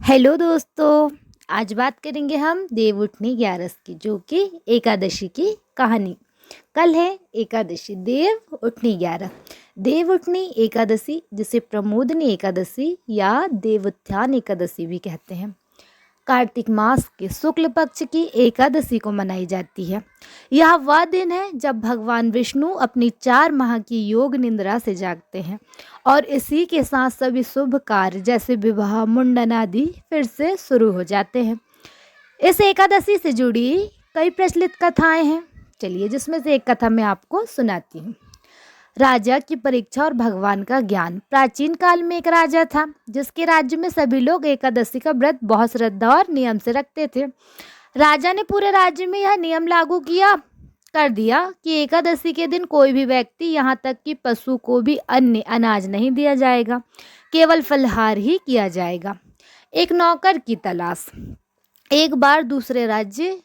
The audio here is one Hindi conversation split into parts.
हेलो दोस्तों, आज बात करेंगे हम देवउठनी 11 की, जो कि एकादशी की कहानी। कल है एकादशी, देव उठनी 11। देव उठनी एकादशी, जिसे प्रमोदनी एकादशी या देवोत्थान एकादशी भी कहते हैं, कार्तिक मास के शुक्ल पक्ष की एकादशी को मनाई जाती है। यह वह दिन है जब भगवान विष्णु अपनी 4 माह की योग निद्रा से जागते हैं और इसी के साथ सभी शुभ कार्य जैसे विवाह, मुंडन आदि फिर से शुरू हो जाते हैं। इस एकादशी से जुड़ी कई प्रचलित कथाएं हैं। चलिए, जिसमें से एक कथा मैं आपको सुनाती हूँ। राजा की परीक्षा और भगवान का ज्ञान। प्राचीन काल में एक राजा था जिसके राज्य में सभी लोग एकादशी का व्रत बहुत श्रद्धा और नियम से रखते थे। राजा ने पूरे राज्य में यह नियम लागू कर दिया कि एकादशी के दिन कोई भी व्यक्ति, यहाँ तक कि पशु को भी अन्य अनाज नहीं दिया जाएगा, केवल फलहार ही किया जाएगा। एक नौकर की तलाश। एक बार दूसरे राज्य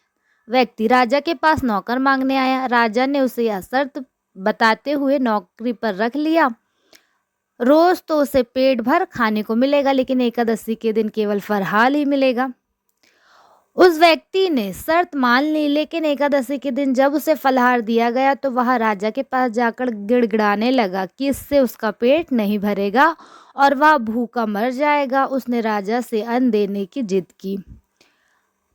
व्यक्ति राजा के पास नौकर मांगने आया। राजा ने उसे यह शर्त बताते हुए नौकरी पर रख लिया। रोज तो उसे पेट भर खाने को मिलेगा, लेकिन एकादशी के दिन केवल फलहार ही मिलेगा। उस व्यक्ति ने शर्त मान ली, लेकिन एकादशी के दिन जब उसे फलहार दिया गया तो वह राजा के पास जाकर गिड़गिड़ाने लगा कि इससे उसका पेट नहीं भरेगा और वह भूखा मर जाएगा। उसने राजा से अन्न देने की जिद की।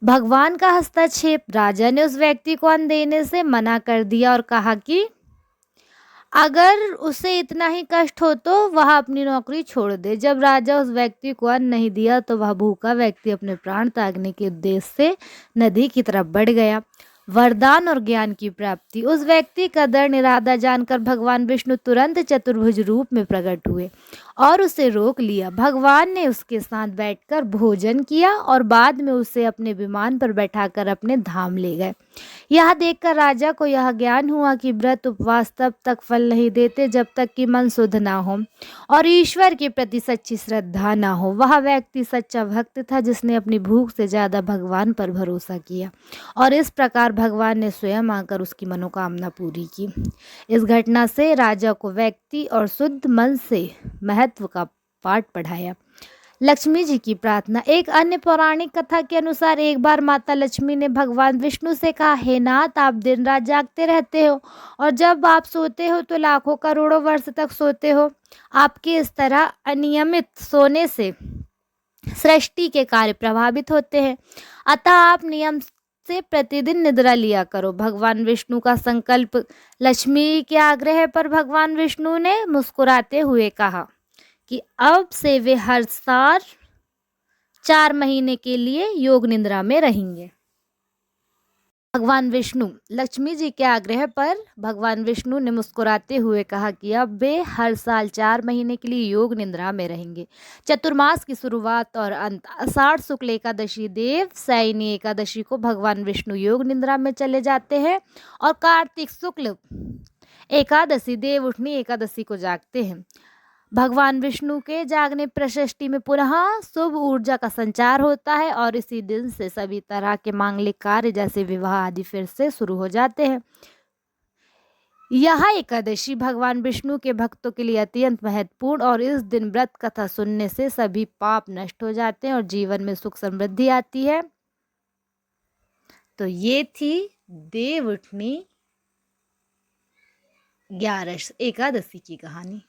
भगवान का हस्तक्षेप। राजा ने उस व्यक्ति को अन्न देने से मना कर दिया और कहा कि अगर उसे इतना ही कष्ट हो तो वह अपनी नौकरी छोड़ दे। जब राजा उस व्यक्ति को अन्न नहीं दिया तो वह भूखा व्यक्ति अपने प्राण त्यागने के उद्देश्य से नदी की तरफ बढ़ गया। वरदान और ज्ञान की प्राप्ति। उस व्यक्ति का दृढ़ इरादा जानकर भगवान विष्णु तुरंत चतुर्भुज रूप में प्रकट हुए और उसे रोक लिया। भगवान ने उसके साथ बैठकर भोजन किया और बाद में उसे अपने विमान पर बैठाकर अपने धाम ले गए। यह देखकर राजा को यह ज्ञान हुआ कि व्रत उपवास तब तक फल नहीं देते जब तक कि मन शुद्ध ना हो और ईश्वर के प्रति सच्ची श्रद्धा ना हो। वह व्यक्ति सच्चा भक्त था जिसने अपनी भूख से ज्यादा भगवान पर भरोसा किया और इस प्रकार भगवान ने स्वयं आकर उसकी मनोकामना पूरी की। इस घटना से राजा को व्यक्ति और शुद्ध मन से महत्व का पाठ पढ़ाया। लक्ष्मी जी की प्रार्थना। एक अन्य पौराणिक कथा के अनुसार एक बार माता लक्ष्मी ने भगवान विष्णु से कहा, हे नाथ, आप दिन रात जागते रहते हो और जब आप सोते हो तो लाखों करोड़ों वर्ष तक सोते हो। आपके इस तरह अनियमित सोने से सृष्टि के कार्य प्रभावित होते हैं, अतः आप नियम से प्रतिदिन निद्रा लिया करो। भगवान विष्णु का संकल्प। लक्ष्मी के आग्रह पर भगवान विष्णु ने मुस्कुराते हुए कहा कि अब से वे हर साल 4 महीने के लिए योग निद्रा में रहेंगे। भगवान विष्णु। लक्ष्मी जी के आग्रह पर भगवान विष्णु ने मुस्कुराते हुए कहा कि अब वे हर साल 4 महीने के लिए योग निद्रा में रहेंगे। चतुर्मास की शुरुआत और अंत। आषाढ़ शुक्ल एकादशी देव सैनी एकादशी को भगवान विष्णु योग निद्रा में चले जाते हैं और कार्तिक शुक्ल एकादशी देव उठनी एकादशी को जागते हैं। भगवान विष्णु के जागने प्रशस्ति में पुनः शुभ ऊर्जा का संचार होता है और इसी दिन से सभी तरह के मांगलिक कार्य जैसे विवाह आदि फिर से शुरू हो जाते हैं। यह एकादशी भगवान विष्णु के भक्तों के लिए अत्यंत महत्वपूर्ण और इस दिन व्रत कथा सुनने से सभी पाप नष्ट हो जाते हैं और जीवन में सुख समृद्धि आती है। तो ये थी देव उठनी 11 एकादशी की कहानी।